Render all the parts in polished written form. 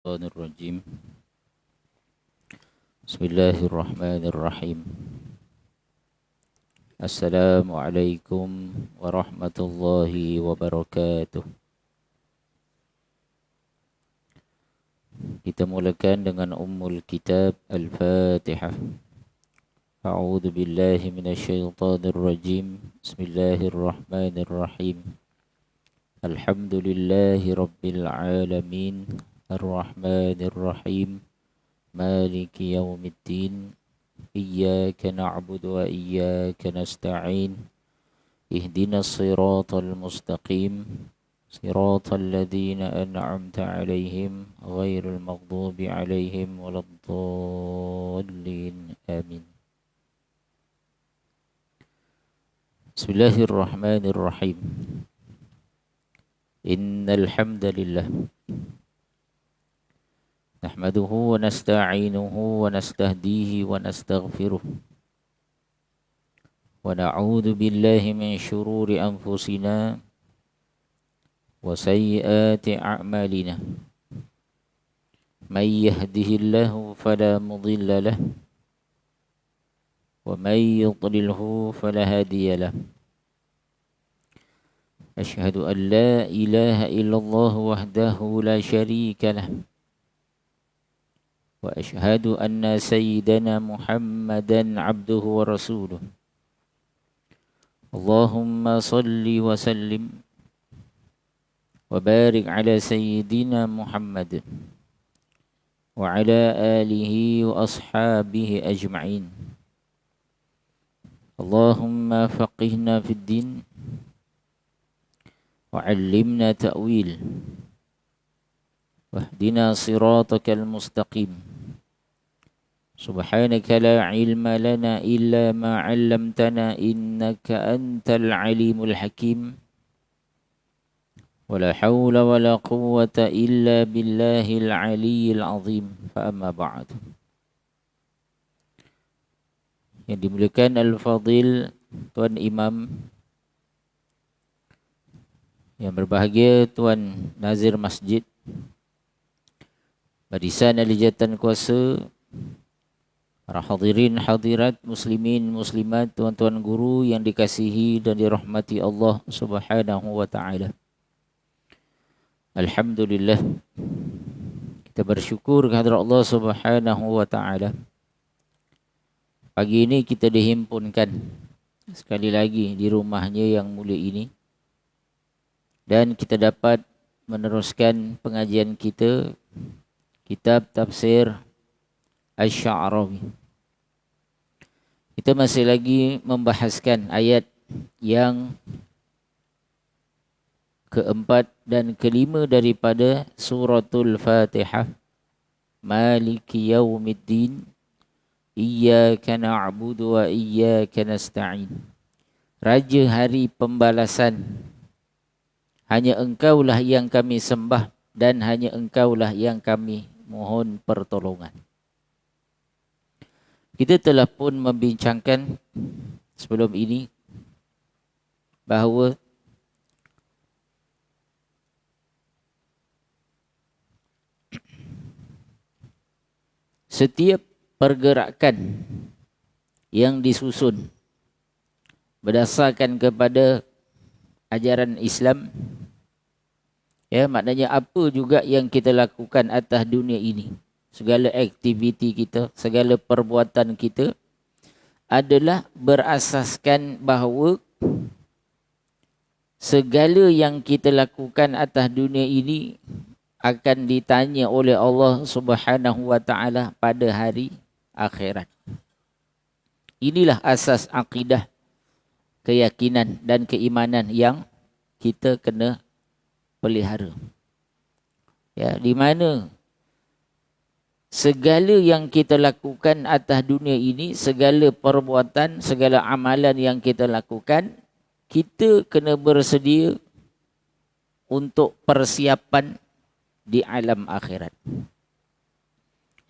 الشيطان الرجيم. بسم الله الرحمن الرحيم. السلام عليكم ورحمة الله وبركاته. Kita mulakan dengan Ummul Kitab Al-Fatihah. A'udzu billahi minasyaitonir rajim. Bismillahirrahmanirrahim. Alhamdulillahi rabbil alamin. Ar-Rahmanir Rahim. Maliki yaumiddin. Iyyaka na'budu wa iyyaka nasta'in. Ihdinas siratal mustaqim. Siratal ladzina an'amta 'alaihim ghairil maghdubi 'alaihim waladdallin. Amin. Bismillahirrahmanirrahim. Innal hamdalillah nahmaduhu wa nasta'inuhu wa nastahdihi wa nastaghfiruh wa na'udzu billahi min shururi anfusina wa sayyiati a'malina. May yahdihillahu fala mudilla lahu wa may yudlilhu fala hadiya lahu. Asyhadu an la ilaha illallah wahdahu la syarika lahu wa asyhadu anna sayyidana Muhammadan abduhu wa rasuluh. Allahumma salli wa sallim wa barik ala sayyidina Muhammad wa ala alihi wa ashabihi ajma'in. Allahumma faqihna fid din wa 'allimna ta'wil wahdina siratakal mustaqim. Subhanaka la ilma lana illa ma 'allamtana innaka antal alimul hakim. Wala haula wala quwwata illa billahil aliyyil azim. Fa amma ba'd. Yang dimuliakan Al-Fadil Tuan Imam, yang berbahagia Tuan Nazir Masjid, Barisan Alijatan Kuasa, para hadirin hadirat, muslimin muslimat, tuan-tuan guru yang dikasihi dan dirahmati Allah Subhanahu wa taala. Alhamdulillah, kita bersyukur kehadrat Allah Subhanahu wa taala. Pagi ini kita dihimpunkan sekali lagi di rumahnya yang mulia ini, dan kita dapat meneruskan pengajian kita kitab tafsir Asy-Sya'rawi. Kita masih lagi membahaskan ayat yang keempat dan kelima daripada suratul Fatihah. Maliki yaumiddin. Iyyaka na'budu wa iyyaka nasta'in. Raja hari pembalasan. Hanya Engkaulah yang kami sembah dan hanya Engkaulah yang kami mohon pertolongan. Kita telah pun membincangkan sebelum ini bahawa setiap pergerakan yang disusun berdasarkan kepada ajaran Islam, ya, maknanya apa juga yang kita lakukan atas dunia ini, segala aktiviti kita, segala perbuatan kita adalah berasaskan bahawa segala yang kita lakukan atas dunia ini akan ditanya oleh Allah Subhanahu wa taala pada hari akhirat. Inilah asas akidah, keyakinan dan keimanan yang kita kena pelihara. Ya, di mana segala yang kita lakukan atas dunia ini, segala perbuatan, segala amalan yang kita lakukan, kita kena bersedia untuk persiapan di alam akhirat.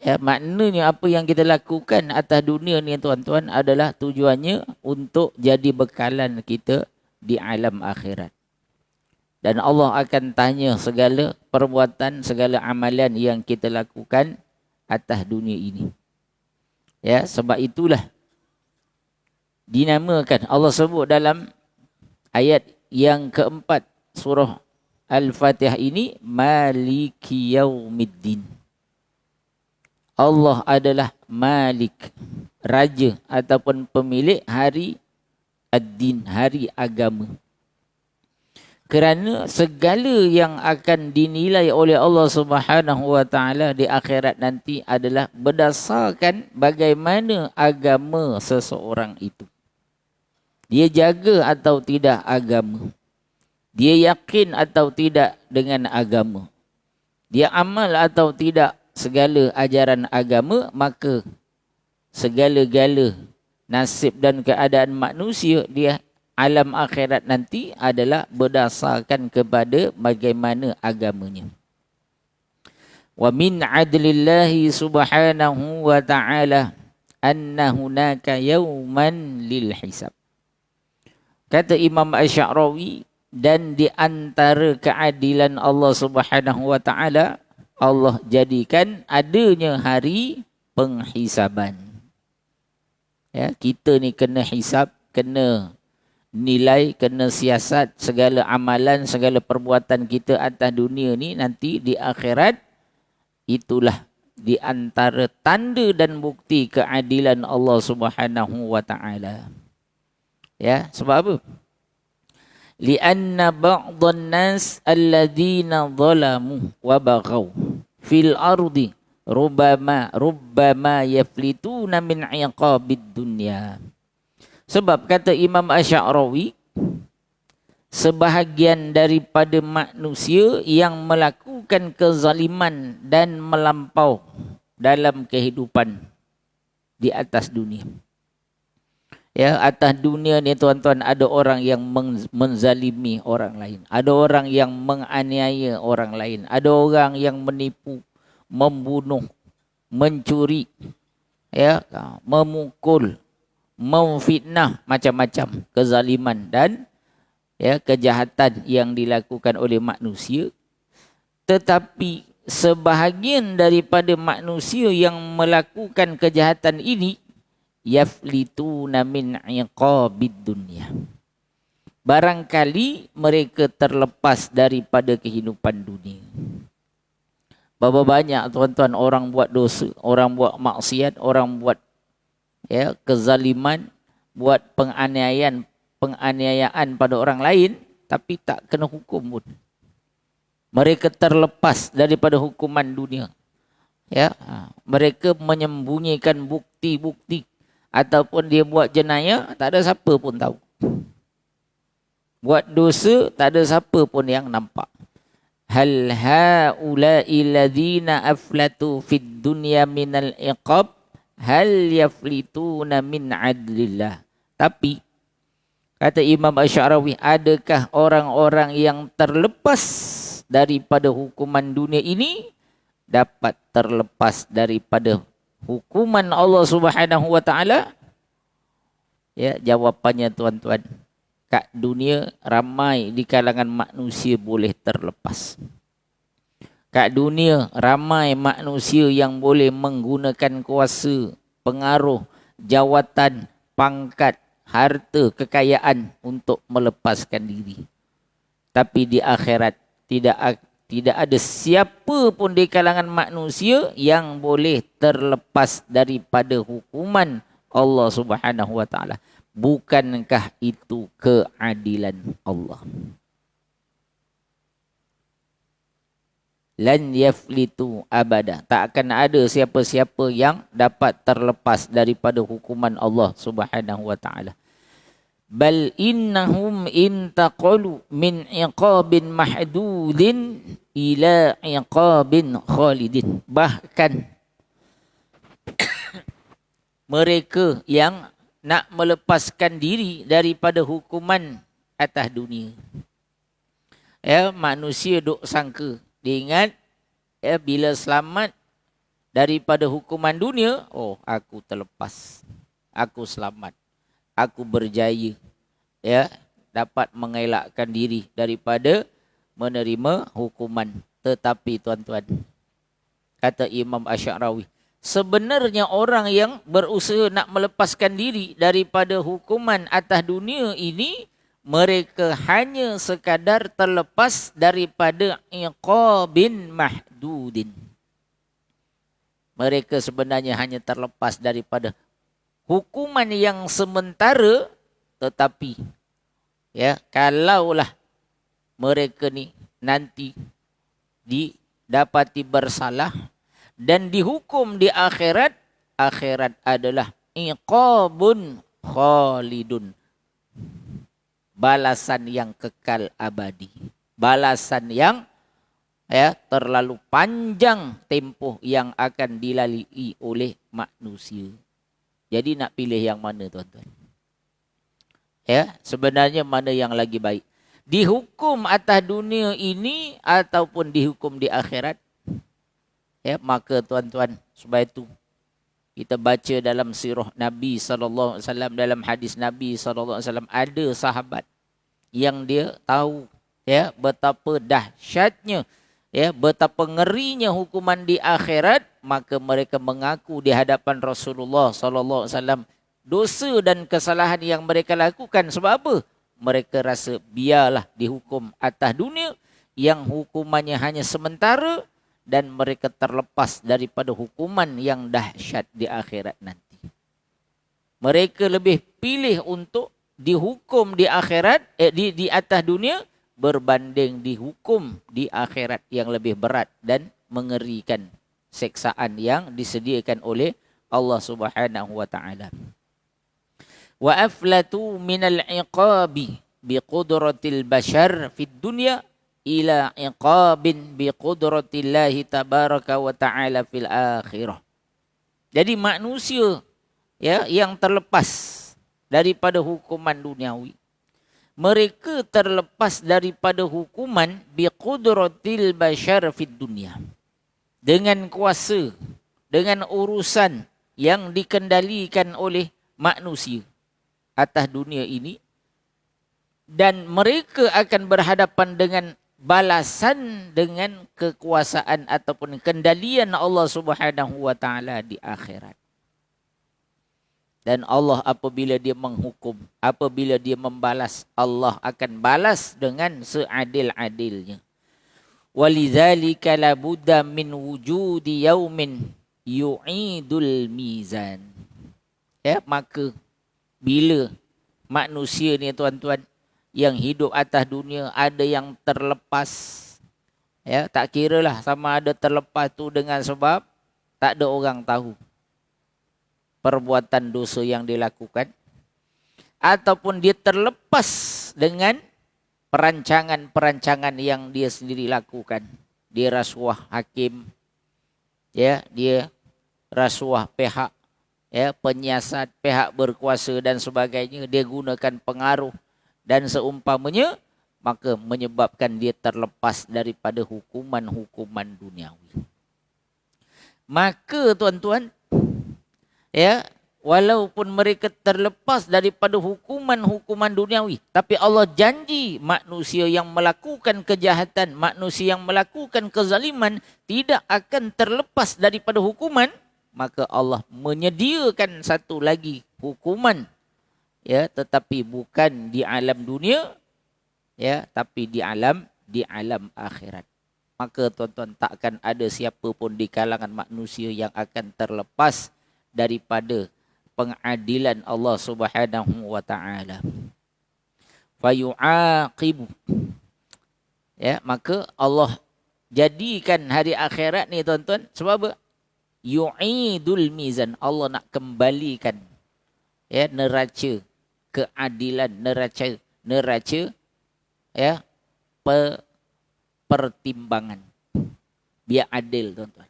Ya, maknanya apa yang kita lakukan atas dunia ni tuan-tuan adalah tujuannya untuk jadi bekalan kita di alam akhirat. Dan Allah akan tanya segala perbuatan, segala amalan yang kita lakukan atas dunia ini. Ya, sebab itulah dinamakan, Allah sebut dalam ayat yang keempat surah Al-Fatihah ini, Maliki Yaumiddin. Allah adalah Malik, raja ataupun pemilik hari ad-din, hari agama. Kerana segala yang akan dinilai oleh Allah Subhanahu wa taala di akhirat nanti adalah berdasarkan bagaimana agama seseorang itu. Dia jaga atau tidak agama. Dia yakin atau tidak dengan agama. Dia amal atau tidak segala ajaran agama, maka segala-gala nasib dan keadaan manusia dia alam akhirat nanti adalah berdasarkan kepada bagaimana agamanya. Wa min adlillahi subhanahu wa ta'ala anna hunaka yawman lil hisab. Kata Imam Asy'arawi, dan di antara keadilan Allah Subhanahu wa ta'ala, Allah jadikan adanya hari penghisaban. Ya, kita ni kena hisab, kena nilai, kena siasat segala amalan, segala perbuatan kita atas dunia ni, nanti di akhirat. Itulah di antara tanda dan bukti keadilan Allah Subhanahu wa taala. Ya, sebab apa? Lianna ba'dhan nas alladhina zalamu wa baghaw fil ardi rubbama yaflituna min iqabid dunya. Sebab kata Imam Asy'arawi, sebahagian daripada manusia yang melakukan kezaliman dan melampau dalam kehidupan di atas dunia. Ya, atas dunia ni tuan-tuan, ada orang yang menzalimi orang lain. Ada orang yang menganiaya orang lain. Ada orang yang menipu, membunuh, mencuri, ya, memukul, memfitnah, macam-macam kezaliman dan ya kejahatan yang dilakukan oleh manusia. Tetapi sebahagian daripada manusia yang melakukan kejahatan ini yaflituna min iqabid dunya. Barangkali mereka terlepas daripada kehidupan dunia. Berapa banyak tuan-tuan orang buat dosa, orang buat maksiat, orang buat ya kezaliman, buat penganiayaan pada orang lain, tapi tak kena hukum pun. Mereka terlepas daripada hukuman dunia. Ya, mereka menyembunyikan bukti-bukti, ataupun dia buat jenayah, tak ada siapa pun tahu. Buat dosa, tak ada siapa pun yang nampak. Hal haula'i ladzina aflatu fid dunya minal iqab hal yaflituna min adlillah. Tapi kata Imam Asy'arawi, adakah orang-orang yang terlepas daripada hukuman dunia ini dapat terlepas daripada hukuman Allah Subhanahu wa taala? Ya, jawapannya tuan-tuan, kat dunia ramai di kalangan manusia boleh terlepas. Kat dunia ramai manusia yang boleh menggunakan kuasa, pengaruh, jawatan, pangkat, harta, kekayaan untuk melepaskan diri. Tapi di akhirat tidak ada siapa pun di kalangan manusia yang boleh terlepas daripada hukuman Allah Subhanahu wa taala. Bukankah itu keadilan Allah? Lan yaflitu abada. Tak akan ada siapa-siapa yang dapat terlepas daripada hukuman Allah Subhanahu wa taala. Bal innahum intaqalu min iqabin mahdudin ila iqabin khalidin. Bahkan mereka yang nak melepaskan diri daripada hukuman atas dunia. Ya, manusia duk sangka, dia ingat ya, bila selamat daripada hukuman dunia, oh aku terlepas, aku selamat, aku berjaya, ya, dapat mengelakkan diri daripada menerima hukuman. Tetapi tuan-tuan, kata Imam Asy'arawi, sebenarnya orang yang berusaha nak melepaskan diri daripada hukuman atas dunia ini, mereka hanya sekadar terlepas daripada iqabin mahdudin. Mereka sebenarnya hanya terlepas daripada hukuman yang sementara, tetapi ya, kalaulah mereka ni nanti didapati bersalah dan dihukum di akhirat, akhirat adalah iqabun khalidun, balasan yang kekal abadi, balasan yang terlalu panjang tempoh yang akan dilalui oleh manusia. Jadi nak pilih yang mana tuan-tuan? Ya, sebenarnya mana yang lagi baik? Dihukum atas dunia ini ataupun dihukum di akhirat? Ya, maka tuan-tuan, sebab itu kita baca dalam sirah Nabi SAW, dalam hadis Nabi SAW, ada sahabat yang dia tahu ya betapa dahsyatnya, ya betapa ngerinya hukuman di akhirat, maka mereka mengaku di hadapan Rasulullah SAW dosa dan kesalahan yang mereka lakukan. Sebab apa? Mereka rasa biarlah dihukum atas dunia yang hukumannya hanya sementara, dan mereka terlepas daripada hukuman yang dahsyat di akhirat nanti. Mereka lebih pilih untuk dihukum di akhirat, di atas dunia, berbanding dihukum di akhirat yang lebih berat dan mengerikan, seksaan yang disediakan oleh Allah Subhanahu wa taala. Wa aflatu minal iqabi biqudratil bashar fid dunya ila iqabin biqudratillahi tabaraka wa ta'ala fil akhirah. Jadi manusia ya yang terlepas daripada hukuman duniawi, mereka terlepas daripada hukuman biqudratil bashar fid dunya, dengan kuasa, dengan urusan yang dikendalikan oleh manusia atas dunia ini, dan mereka akan berhadapan dengan balasan dengan kekuasaan ataupun kendalian Allah Subhanahu wa taala di akhirat. Dan Allah apabila dia menghukum, apabila dia membalas, Allah akan balas dengan seadil-adilnya. Walidzalika la budda min wujudi yaumin yu'idul mizan. Ya, maka bila manusia ni tuan-tuan yang hidup atas dunia ada yang terlepas, ya tak kiralah sama ada terlepas tu dengan sebab tak ada orang tahu perbuatan dosa yang dilakukan, ataupun dia terlepas dengan perancangan-perancangan yang dia sendiri lakukan. Dia rasuah hakim, ya, dia rasuah pihak, ya, penyiasat, pihak berkuasa dan sebagainya, dia gunakan pengaruh dan seumpamanya, maka menyebabkan dia terlepas daripada hukuman-hukuman duniawi. Maka tuan-tuan, ya, walaupun mereka terlepas daripada hukuman-hukuman duniawi, tapi Allah janji manusia yang melakukan kejahatan, manusia yang melakukan kezaliman tidak akan terlepas daripada hukuman. Maka Allah menyediakan satu lagi hukuman, ya, tetapi bukan di alam dunia, ya, tapi di alam akhirat. Maka tuan-tuan, takkan ada siapa pun di kalangan manusia yang akan terlepas daripada pengadilan Allah Subhanahu wa taala. Fayu'aqibu, ya, maka Allah jadikan hari akhirat ni tuan-tuan sebab apa? Yu'idul mizan, Allah nak kembalikan, ya, neraca keadilan, neraca ya, pertimbangan, biar adil tuan-tuan.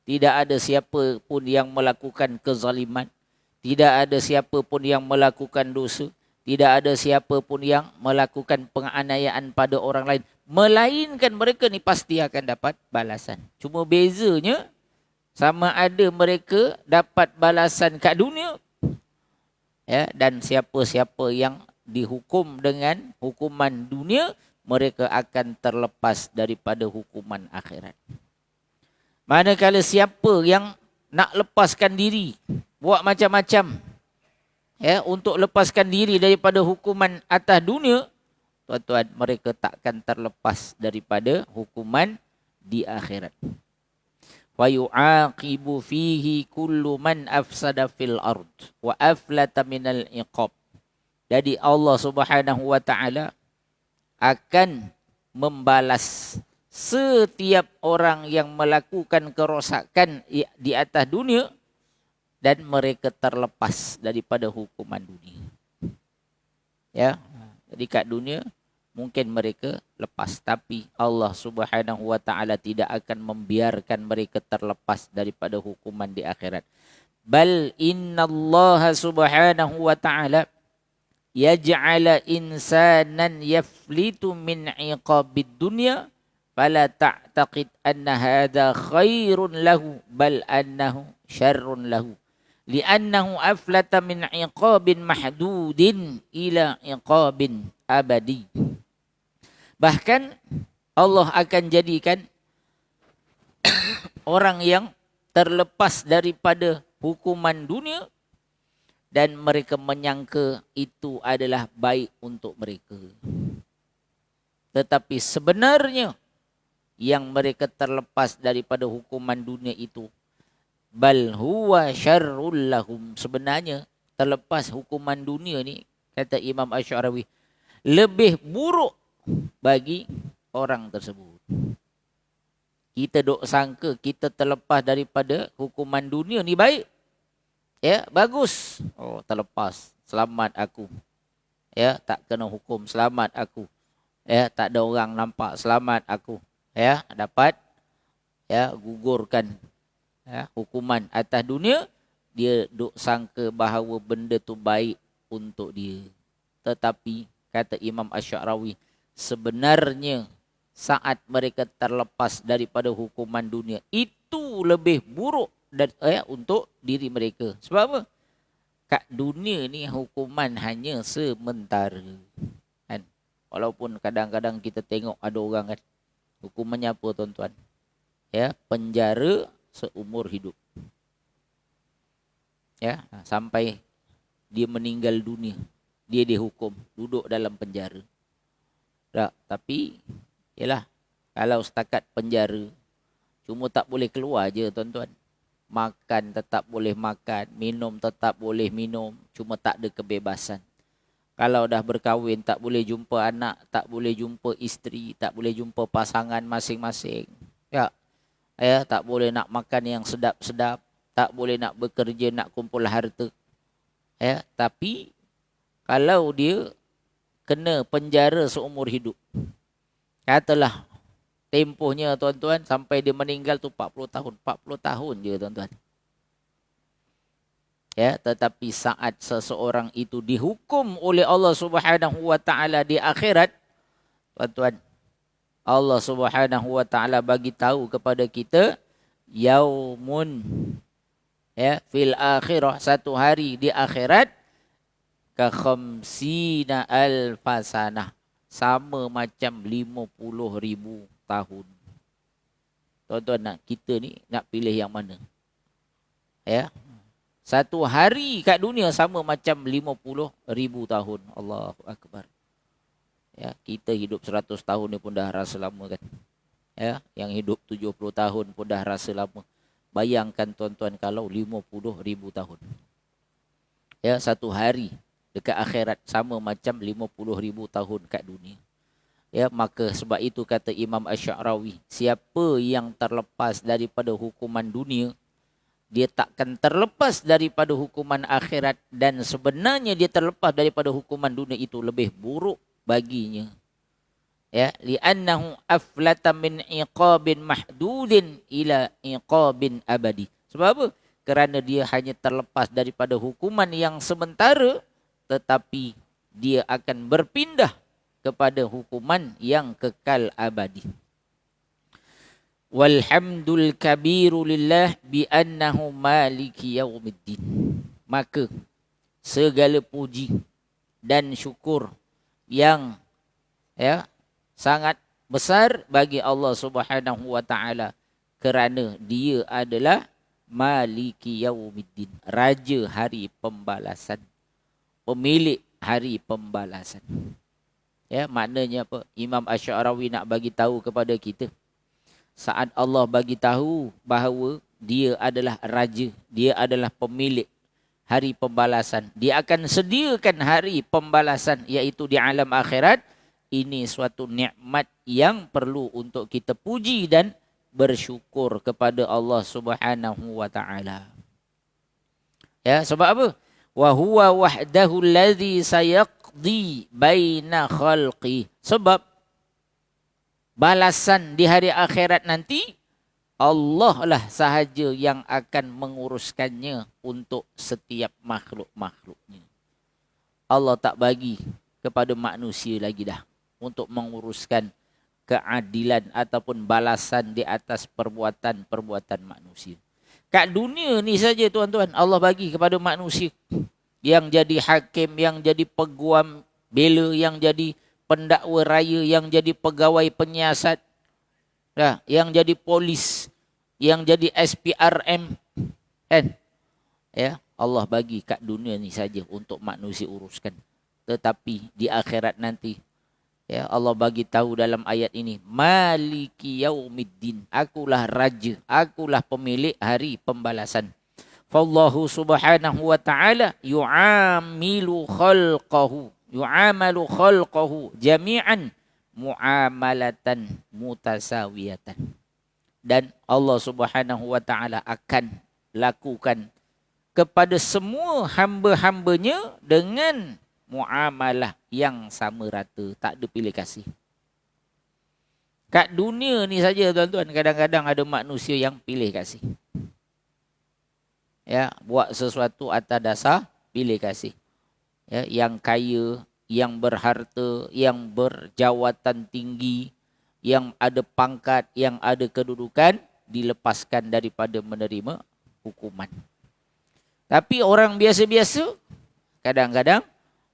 Tidak ada siapa pun yang melakukan kezaliman, tidak ada siapa pun yang melakukan dosa, tidak ada siapa pun yang melakukan penganiayaan pada orang lain, melainkan mereka ni pasti akan dapat balasan. Cuma bezanya sama ada mereka dapat balasan kat dunia, ya, dan siapa-siapa yang dihukum dengan hukuman dunia, mereka akan terlepas daripada hukuman akhirat. Manakala siapa yang nak lepaskan diri, buat macam-macam untuk lepaskan diri daripada hukuman atas dunia, tuan-tuan, mereka takkan terlepas daripada hukuman di akhirat. Wa yu'aqibu fihi kullu man afsada fil ard wa aflata minal iqab. Jadi Allah Subhanahu wa taala akan membalas setiap orang yang melakukan kerosakan di atas dunia dan mereka terlepas daripada hukuman dunia. Ya, jadi kat dunia mungkin mereka lepas, tapi Allah Subhanahu wa taala tidak akan membiarkan mereka terlepas daripada hukuman di akhirat. Bal innallaha subhanahu wa ta'ala yaj'ala insanan yaflitu min iqabid dunya fala ta'taqid anna hadha khairun lahu bal annahu syarrun lahu li'annahu aflata min iqabin mahdudin ila iqabin abadi. Bahkan Allah akan jadikan orang yang terlepas daripada hukuman dunia dan mereka menyangka itu adalah baik untuk mereka. Tetapi sebenarnya yang mereka terlepas daripada hukuman dunia itu bal huwa syarrul lahum. Sebenarnya terlepas hukuman dunia ni, kata Imam Asy'arawi, lebih buruk bagi orang tersebut. Kita dok sangka kita terlepas daripada hukuman dunia ni baik. Ya, bagus. Oh, terlepas. Selamat aku. Ya, tak kena hukum. Selamat aku. Ya, tak ada orang nampak. Selamat aku. Ya, dapat gugurkan hukuman atas dunia. Dia dok sangka bahawa benda tu baik untuk dia. Tetapi kata Imam Asy'arawi, sebenarnya saat mereka terlepas daripada hukuman dunia itu lebih buruk untuk diri mereka. Sebab apa? Kat dunia ni hukuman hanya sementara. Kan? Walaupun kadang-kadang kita tengok ada orang kan, hukumannya apa tuan-tuan? Ya, penjara seumur hidup. Ya, sampai dia meninggal dunia, dia dihukum duduk dalam penjara. Tak, tapi yalah, kalau setakat penjara cuma tak boleh keluar je tuan-tuan. Makan tetap boleh makan, minum tetap boleh minum, cuma tak ada kebebasan. Kalau dah berkahwin tak boleh jumpa anak, tak boleh jumpa isteri, tak boleh jumpa pasangan masing-masing. Ya, tak boleh nak makan yang sedap-sedap, tak boleh nak bekerja, nak kumpul harta. Ya, tapi kalau dia kena penjara seumur hidup, katalah tempohnya tuan-tuan sampai dia meninggal tu 40 tahun. 40 tahun je tuan-tuan. Ya, tetapi saat seseorang itu dihukum oleh Allah Subhanahu wa taala di akhirat, tuan-tuan, Allah Subhanahu wa taala bagi tahu kepada kita, yaumun fil akhirah, satu hari di akhirat, ka khamsina alfasanah, sama macam 50,000 tahun. Tuan-tuan, kita ni nak pilih yang mana? Ya. Satu hari kat dunia sama macam 50,000 tahun. Allahu Akbar. Ya, kita hidup 100 tahun ni pun dah rasa lama kan. Ya, yang hidup 70 tahun pun dah rasa lama. Bayangkan tuan-tuan kalau 50,000 tahun. Ya, satu hari dekat akhirat sama macam 50,000 tahun kat dunia. Ya, maka sebab itu kata Imam Asy'arawi, siapa yang terlepas daripada hukuman dunia, dia takkan terlepas daripada hukuman akhirat, dan sebenarnya dia terlepas daripada hukuman dunia itu lebih buruk baginya. Ya, li'annahu aflata min iqabin mahdudin ila iqabin abadi. Sebab apa? Kerana dia hanya terlepas daripada hukuman yang sementara, tetapi dia akan berpindah kepada hukuman yang kekal abadi. Walhamdul kabiru lillah bi annahu maliki yaumiddin. Maka segala puji dan syukur yang sangat besar bagi Allah Subhanahu wa taala kerana dia adalah Maliki Yaumiddin, raja hari pembalasan, pemilik hari pembalasan. Ya, maknanya apa? Imam Asy'arawi nak bagi tahu kepada kita, saat Allah bagi tahu bahawa dia adalah raja, dia adalah pemilik hari pembalasan, dia akan sediakan hari pembalasan iaitu di alam akhirat. Ini suatu nikmat yang perlu untuk kita puji dan bersyukur kepada Allah Subhanahu wa taala. Ya, sebab apa? Wa huwa wahdahu allazi sayaqdi baina khalqi. Sebab balasan di hari akhirat nanti Allah lah sahaja yang akan menguruskannya untuk setiap makhluk-makhluknya. Allah tak bagi kepada manusia lagi dah untuk menguruskan keadilan ataupun balasan di atas perbuatan-perbuatan manusia. Kat dunia ni saja tuan-tuan, Allah bagi kepada manusia yang jadi hakim, yang jadi peguam bela, yang jadi pendakwa raya, yang jadi pegawai penyiasat, ya, yang jadi polis, yang jadi SPRM, kan? Ya, Allah bagi kat dunia ni saja untuk manusia uruskan. Tetapi di akhirat nanti, ya, Allah bagi tahu dalam ayat ini, Maliki Yaumiddin, akulah raja, akulah pemilik hari pembalasan. Fallahu subhanahu wa ta'ala yu'amilu khalqahu jami'an mu'amalatan mutasawiyatan. Dan Allah Subhanahu wa ta'ala akan lakukan kepada semua hamba-hambanya dengan muamalah yang sama rata, tak ada pilih kasih. Kat dunia ni saja tuan-tuan, kadang-kadang ada manusia yang pilih kasih. Ya, buat sesuatu atas dasar pilih kasih. Ya, yang kaya, yang berharta, yang berjawatan tinggi, yang ada pangkat, yang ada kedudukan, dilepaskan daripada menerima hukuman. Tapi orang biasa-biasa kadang-kadang,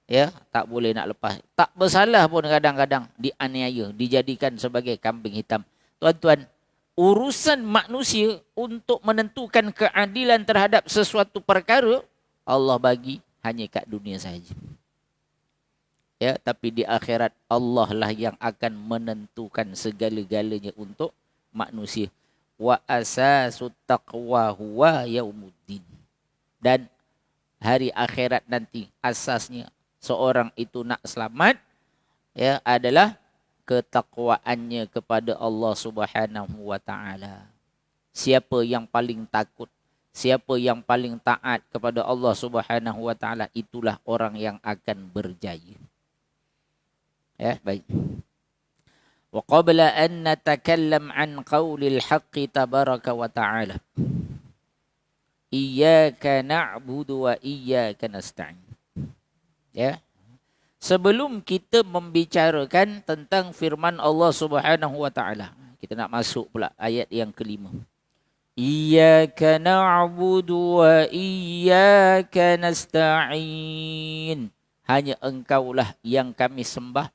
ya, tak boleh nak lepas. Tak bersalah pun kadang-kadang dianiaya, dijadikan sebagai kambing hitam. Tuan-tuan, urusan manusia untuk menentukan keadilan terhadap sesuatu perkara, Allah bagi hanya kat dunia sahaja. Ya, tapi di akhirat Allah lah yang akan menentukan segala-galanya untuk manusia. Wa asasut taqwa huwa yaumuddin. Dan hari akhirat nanti asasnya seorang itu nak selamat, ya, adalah ketakwaannya kepada Allah Subhanahu wa taala. Siapa yang paling takut, siapa yang paling taat kepada Allah Subhanahu wa taala, itulah orang yang akan berjaya. Ya, baik. Wa qabla an natakallam an qaulil haqqi tabaraka wa ta'ala, iyyaka na'budu wa iyyaka nasta'in. Ya. Sebelum kita membicarakan tentang firman Allah Subhanahu wa taala, kita nak masuk pula ayat yang kelima. Iyyaka na'budu wa iyyaka nasta'in. Hanya engkaulah yang kami sembah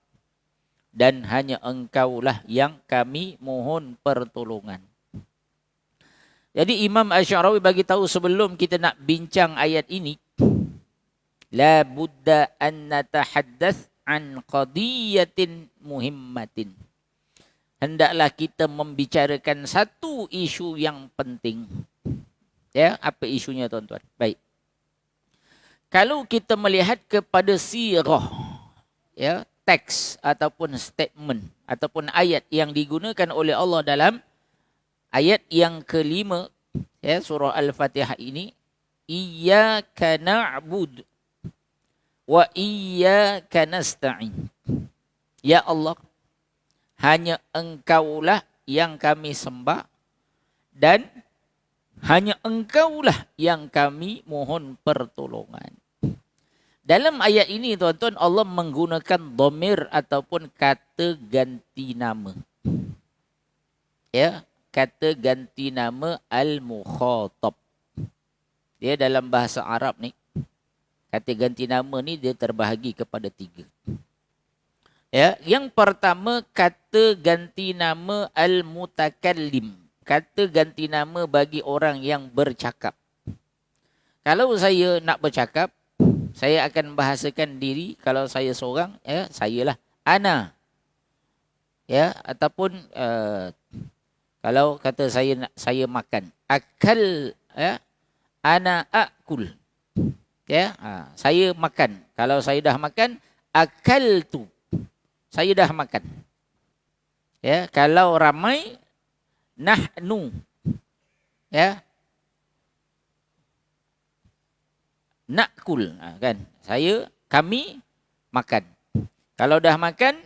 dan hanya engkaulah yang kami mohon pertolongan. Jadi Imam Asy'arawi bagi tahu sebelum kita nak bincang ayat ini, la budda an natahaddath an qadiyatin muhimmatin. Hendaklah kita membicarakan satu isu yang penting. Ya, apa isunya tuan-tuan? Baik. Kalau kita melihat kepada sirah, ya, teks ataupun statement ataupun ayat yang digunakan oleh Allah dalam ayat yang kelima, ya, surah Al-Fatihah ini, iyyaka na'budu wa iyyaka nasta'in. Ya Allah, hanya engkaulah yang kami sembah dan hanya engkaulah yang kami mohon pertolongan. Dalam ayat ini tuan-tuan, Allah menggunakan dhamir ataupun kata ganti nama. Ya, kata ganti nama al-mukhatab. Dia dalam bahasa Arab ni, kata ganti nama ni dia terbahagi kepada tiga. Ya, yang pertama kata ganti nama al-mutakallim. Kata ganti nama bagi orang yang bercakap. Kalau saya nak bercakap, saya akan bahasakan diri kalau saya seorang, ya, sayalah ana. Ya, ataupun kalau kata saya makan, akal, ya, ana akul. Ya, saya makan. Kalau saya dah makan, akaltu. Saya dah makan. Ya, kalau ramai, nahnu. Ya, nakul, kan? Kami makan. Kalau dah makan,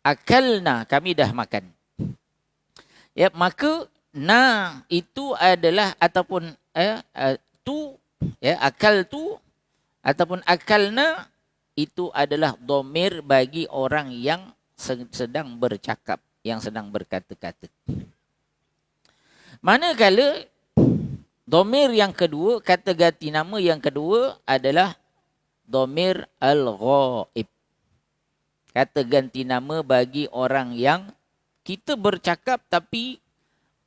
akalna, kami dah makan. Ya, maka na itu adalah ataupun tu, ya, akal tu ataupun akalna itu adalah domir bagi orang yang sedang bercakap, yang sedang berkata-kata. Manakala domir yang kedua, kata ganti nama yang kedua adalah domir al-ghaib. Kata ganti nama bagi orang yang kita bercakap tapi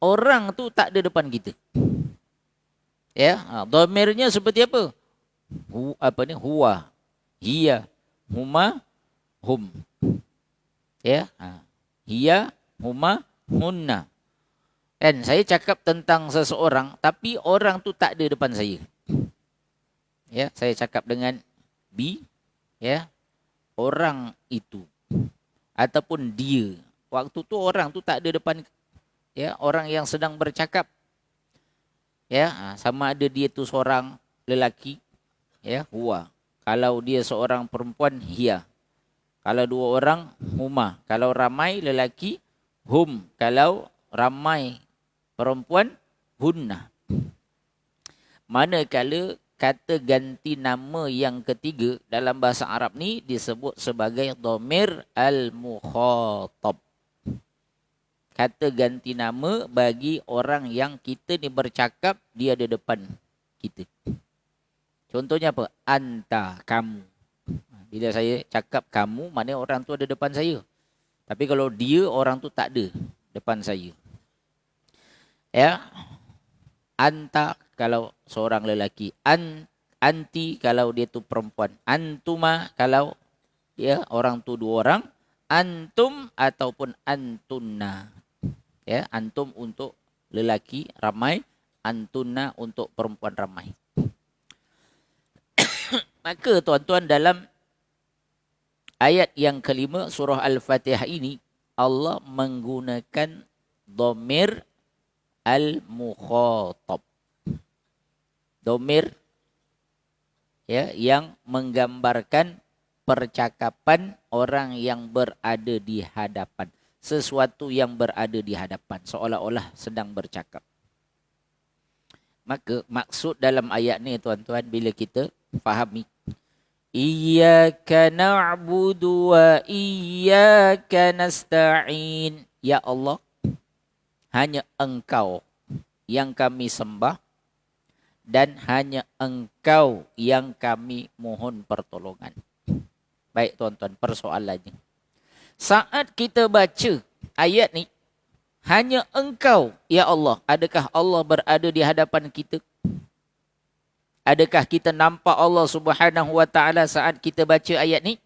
orang tu tak ada depan kita. Ya, domirnya seperti apa? Huwa, hiya, huma, hum. Ya, hiya, huma, hunna. Dan saya cakap tentang seseorang tapi orang tu tak ada depan saya. Ya, saya cakap dengan B, ya, orang itu ataupun dia. Waktu tu orang tu tak ada depan, ya, orang yang sedang bercakap. Ya, sama ada dia tu seorang lelaki, ya, huwa. Kalau dia seorang perempuan, hiya. Kalau dua orang, huma. Kalau ramai lelaki, hum. Kalau ramai perempuan, hunna. Manakala kata ganti nama yang ketiga dalam bahasa Arab ni disebut sebagai domir al-mukhatab. Kata ganti nama bagi orang yang kita ni bercakap, dia ada depan kita. Contohnya apa? Anta, kamu. Bila saya cakap kamu, maknanya orang tu ada depan saya. Tapi kalau dia, orang tu tak ada depan saya. Ya. Anta kalau seorang lelaki. Anti kalau dia tu perempuan. Antuma kalau dia orang tu dua orang. Antum ataupun antunna. Ya, antum untuk lelaki ramai, antunna untuk perempuan ramai. Maka tuan-tuan, dalam ayat yang kelima surah Al-Fatihah ini Allah menggunakan domir al-mukhatab. Domir, ya, yang menggambarkan percakapan orang yang berada di hadapan. Sesuatu yang berada di hadapan, seolah-olah sedang bercakap. Maka maksud dalam ayat ni tuan-tuan, bila kita fahami, Iyyaka na'budu wa iyyaka nasta'in. Ya Allah, hanya Engkau yang kami sembah dan hanya Engkau yang kami mohon pertolongan. Baik tuan-tuan, persoalannya, saat kita baca ayat ni, hanya Engkau, ya Allah, adakah Allah berada di hadapan kita? Adakah kita nampak Allah Subhanahu wa taala saat kita baca ayat ni?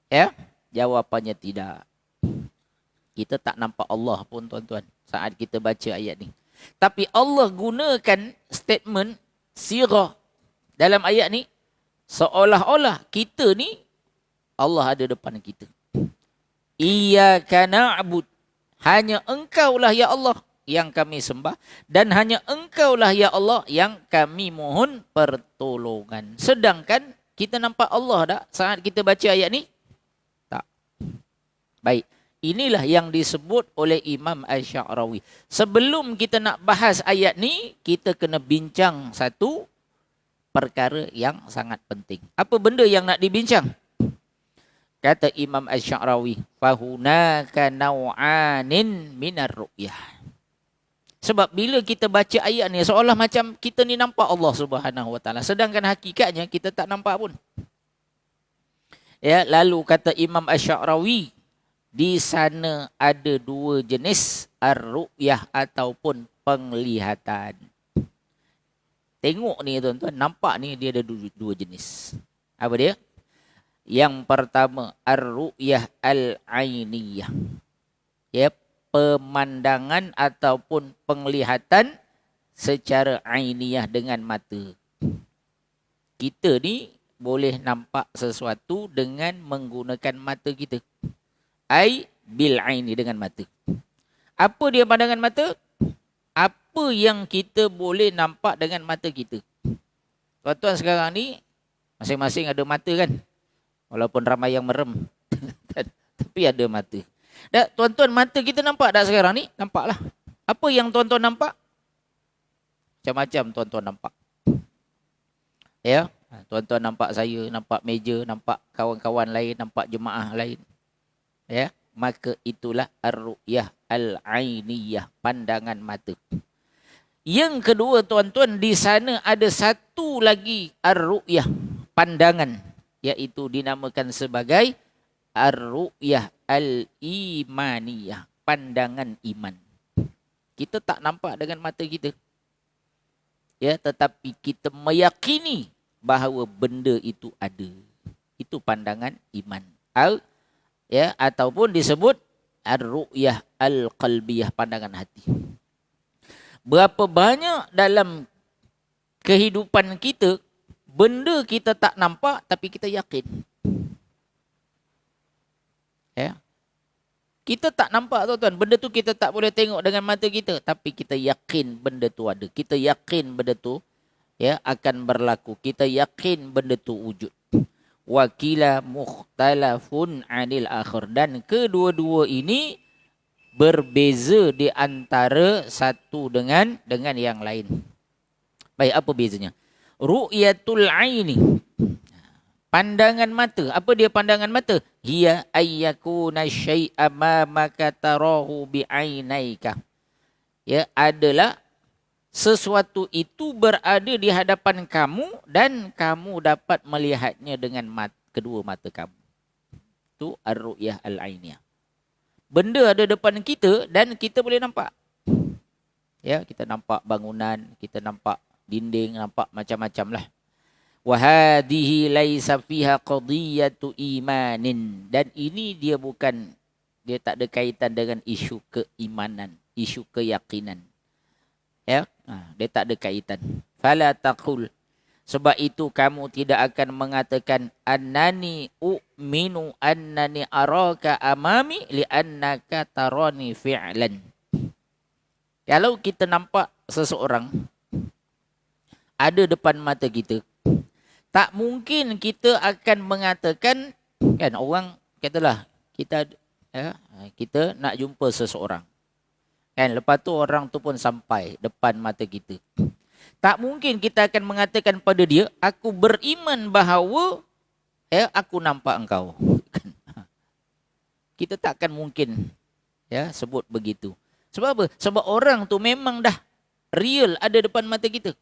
Ya, jawapannya tidak. Kita tak nampak Allah pun tuan-tuan saat kita baca ayat ni. Tapi Allah gunakan statement sirah dalam ayat ni seolah-olah kita ni Allah ada depan kita. Iyyaka na'bud. Hanya Engkaulah ya Allah yang kami sembah dan hanya Engkaulah ya Allah yang kami mohon pertolongan. Sedangkan kita nampak Allah tak saat kita baca ayat ni? Tak. Baik. Inilah yang disebut oleh Imam Asy-Sya'rawi. Sebelum kita nak bahas ayat ni, kita kena bincang satu perkara yang sangat penting. Apa benda yang nak dibincang? Kata Imam Asy-Sya'rawi, fahunaka naw'anin minar ru'yah. Sebab bila kita baca ayat ni seolah macam kita ni nampak Allah Subhanahu wa taala, sedangkan hakikatnya kita tak nampak pun. Ya, lalu kata Imam Asy-Sya'rawi, di sana ada dua jenis ar-ru'yah ataupun penglihatan. Tengok ni tuan-tuan, nampak ni dia ada dua jenis. Apa dia? Yang pertama, ar-ru'yah al-ainiyah. Ya, pemandangan ataupun penglihatan secara ainiyah dengan mata. Kita ni boleh nampak sesuatu dengan menggunakan mata kita. Ai bil aini, dengan mata. Apa dia pandangan mata? Apa yang kita boleh nampak dengan mata kita. Tuan-tuan sekarang ni masing-masing ada mata kan? Walaupun ramai yang merem. Tapi ada mata. Dan tuan-tuan, mata kita nampak tak sekarang ni? Nampaklah. Apa yang tuan-tuan nampak? Macam-macam tuan-tuan nampak. Ya, tuan-tuan nampak saya, nampak meja, nampak kawan-kawan lain, nampak jemaah lain. Ya, maka itulah ar-ru'yah al-ainiyah, pandangan mata. Yang kedua tuan-tuan, di sana ada satu lagi ar-ru'yah, pandangan, iaitu dinamakan sebagai ar-ru'yah al-imaniyah, pandangan iman. Kita tak nampak dengan mata kita. Ya, tetapi kita meyakini bahawa benda itu ada. Itu pandangan iman. Ya, ataupun disebut ar-ru'yah al-qalbiyah, pandangan hati. Berapa banyak dalam kehidupan kita benda kita tak nampak tapi kita yakin. Ya. Kita tak nampak tuan-tuan, benda tu kita tak boleh tengok dengan mata kita, tapi kita yakin benda tu ada. Kita yakin benda tu ya akan berlaku. Kita yakin benda tu wujud. Wakila mukhtalafun anil akhir, dan kedua-dua ini berbeza di antara satu dengan yang lain. Baik, apa bezanya? Ru'yatul aini, pandangan mata. Apa dia pandangan mata? Hiya ayyakuna syai'a ma maka tarahu bi'ainaika. Ya, adalah sesuatu itu berada di hadapan kamu dan kamu dapat melihatnya dengan kedua mata kamu. Itu ar-ru'yah al-ainiyah. Benda ada depan kita dan kita boleh nampak. Ya, kita nampak bangunan, kita nampak dinding, nampak macam-macam lah. Wa hadhihi laisa fiha qadiyatu imanin, dan ini dia tak ada kaitan dengan isu keimanan, isu keyakinan. Ya, dia tak ada kaitan. Fala taqul, sebab itu kamu tidak akan mengatakan annani u'minu annani araka amami li'annaka tarani fi'lan. Kalau kita nampak seseorang ada depan mata kita, tak mungkin kita akan mengatakan, kan, orang katalah kita nak jumpa seseorang. Kan, lepas tu orang tu pun sampai depan mata kita. Tak mungkin kita akan mengatakan pada dia, aku beriman bahawa aku nampak engkau. Kita tak akan mungkin sebut begitu. Sebab apa? Sebab orang tu memang dah real ada depan mata kita.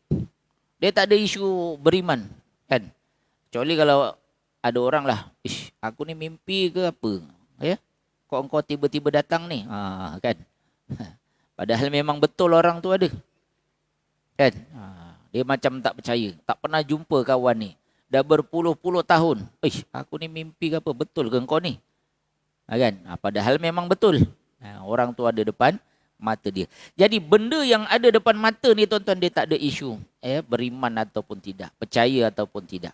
Dia tak ada isu beriman. Kan? Kecuali kalau ada orang lah, aku ni mimpi ke apa? Ya? Kok engkau tiba-tiba datang ni? Kan? Padahal memang betul orang tu ada. Kan? Dia macam tak percaya. Tak pernah jumpa kawan ni. Dah berpuluh-puluh tahun. Aku ni mimpi ke apa? Betul ke engkau ni? Kan? Padahal memang betul. Orang tu ada depan mata dia. Jadi benda yang ada depan mata ni tuan-tuan, dia tak ada isu beriman ataupun tidak, percaya ataupun tidak.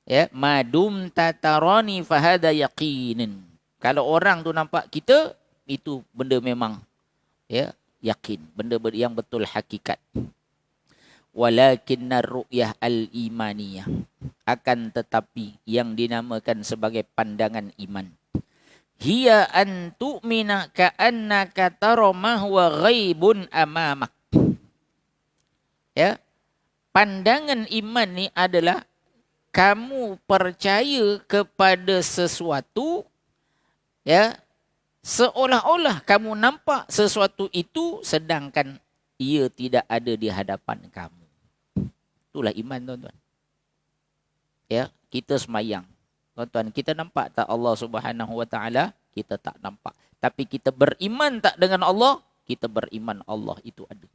Ya, madum tatarani fahada yaqinin. Kalau orang tu nampak kita, itu benda memang yakin, benda yang betul hakikat. Walakinnar ru'yah al-imaniyah, akan tetapi yang dinamakan sebagai pandangan iman, hiya an tu'mina ka'annaka tara ma huwa ghaibun amamak. Ya. Pandangan iman ni adalah kamu percaya kepada sesuatu seolah-olah kamu nampak sesuatu itu sedangkan ia tidak ada di hadapan kamu. Itulah iman tuan-tuan. Ya, kita semayang. Tuan-tuan, kita nampak tak Allah Subhanahu wa taala? Kita tak nampak. Tapi kita beriman tak dengan Allah? Kita beriman Allah itu ada.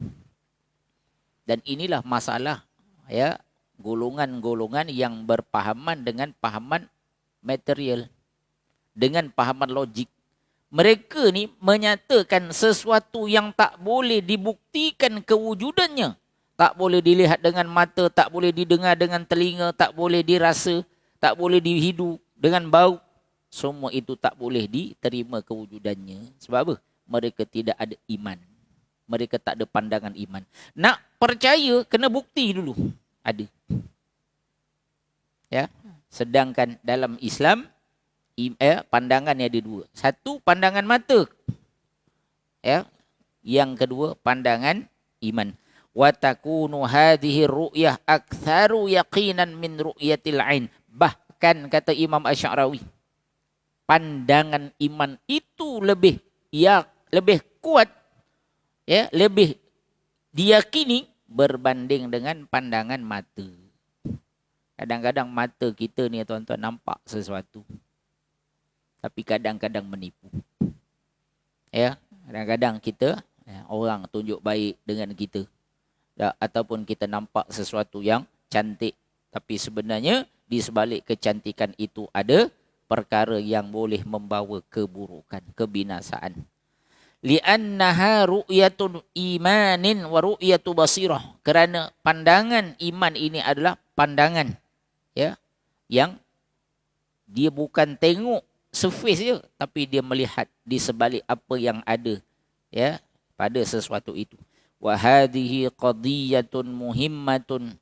Dan inilah masalah ya, golongan-golongan yang berpahaman dengan pahaman material, dengan pahaman logik. Mereka ni menyatakan sesuatu yang tak boleh dibuktikan kewujudannya. Tak boleh dilihat dengan mata, tak boleh didengar dengan telinga, tak boleh dirasa, tak boleh dihidu dengan bau. Semua itu tak boleh diterima kewujudannya. Sebab apa? Mereka tidak ada iman. Mereka tak ada pandangan iman. Nak percaya, kena bukti dulu. Ada. Ya. Sedangkan dalam Islam, pandangannya ada dua. Satu, pandangan mata. Ya. Yang kedua, pandangan iman. Wa takunu hadhihi ru'yah aktsaru yaqinan min ru'yatil ain. Bahkan kata Imam Asy'arawi, pandangan iman itu lebih kuat, ya, lebih diyakini berbanding dengan pandangan mata. Kadang-kadang mata kita ni tuan-tuan nampak sesuatu, tapi kadang-kadang menipu. Ya, kadang-kadang kita orang tunjuk baik dengan kita, ataupun kita nampak sesuatu yang cantik, tapi sebenarnya di sebalik kecantikan itu ada perkara yang boleh membawa keburukan, kebinasaan. Li'annaha ru'yatun imanin wa ru'yatu basirah. Kerana pandangan iman ini adalah pandangan, ya, yang dia bukan tengok surface je, tapi dia melihat di sebalik apa yang ada, ya, pada sesuatu itu. Wa hadhihi qadiyatun muhimmatun,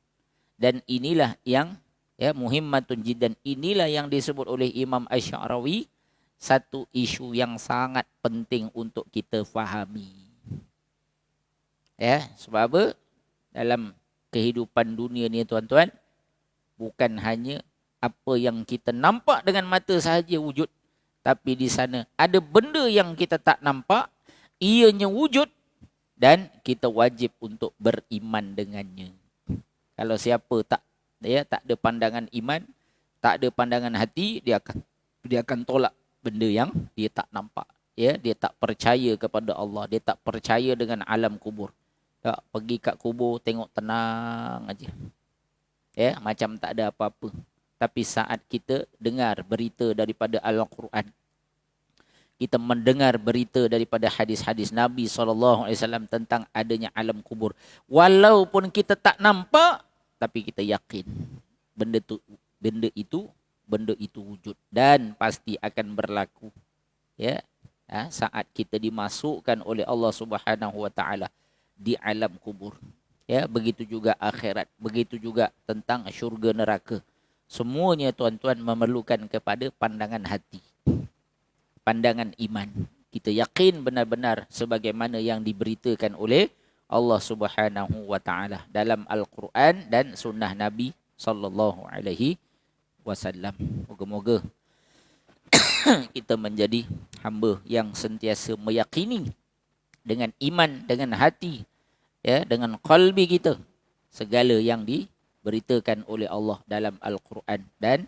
dan inilah yang, ya, muhimmatun jiddan, inilah yang disebut oleh Imam Asy'arawi satu isu yang sangat penting untuk kita fahami. Ya, sebab apa? Dalam kehidupan dunia ni tuan-tuan, bukan hanya apa yang kita nampak dengan mata sahaja wujud, tapi di sana ada benda yang kita tak nampak, ianya wujud, dan kita wajib untuk beriman dengannya. Kalau siapa tak ada pandangan iman, tak ada pandangan hati, dia akan tolak benda yang dia tak nampak. Ya, dia tak percaya kepada Allah, dia tak percaya dengan alam kubur. Ya, pergi kat kubur tengok tenang aja. Ya, macam tak ada apa-apa. Tapi saat kita dengar berita daripada Al-Quran, kita mendengar berita daripada hadis-hadis Nabi SAW tentang adanya alam kubur, walaupun kita tak nampak, tapi kita yakin benda itu wujud dan pasti akan berlaku. Ya, saat kita dimasukkan oleh Allah Subhanahu wa taala di alam kubur. Ya, begitu juga akhirat, begitu juga tentang syurga neraka. Semuanya tuan-tuan memerlukan kepada pandangan hati, pandangan iman. Kita yakin benar-benar sebagaimana yang diberitakan oleh Allah Subhanahu wa taala dalam Al-Quran dan sunnah Nabi sallallahu alaihi wasallam. Moga-moga kita menjadi hamba yang sentiasa meyakini dengan iman, dengan hati, ya, dengan qalbi kita, segala yang diberitakan oleh Allah dalam Al-Quran dan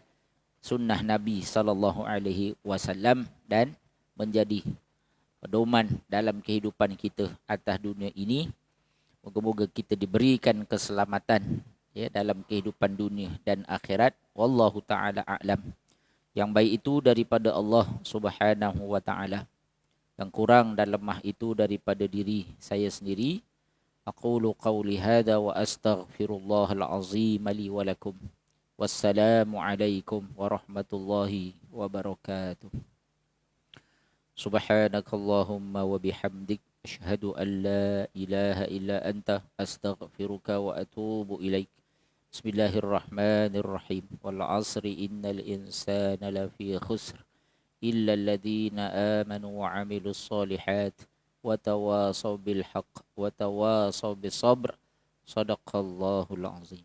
sunnah Nabi sallallahu alaihi wasallam, dan menjadi pedoman dalam kehidupan kita atas dunia ini. Moga-moga kita diberikan keselamatan, ya, dalam kehidupan dunia dan akhirat. Wallahu ta'ala a'lam. Yang baik itu daripada Allah Subhanahu wa ta'ala. Yang kurang dan lemah itu daripada diri saya sendiri. Aqulu qawli hadha wa astaghfirullahal azim li wa lakum. Wassalamu alaikum warahmatullahi wabarakatuh. Subhanakallahumma wa bihamdik, asyhadu an la ilaha illa anta, astaghfiruka wa atubu ilaik. Bismillahirrahmanirrahim. Wal 'asri innal insana lafi khusr illa alladhina amanu wa 'amilus solihat wa tawasaw bil haqq wa tawasaw bis sabr. Shadaqallahul azim.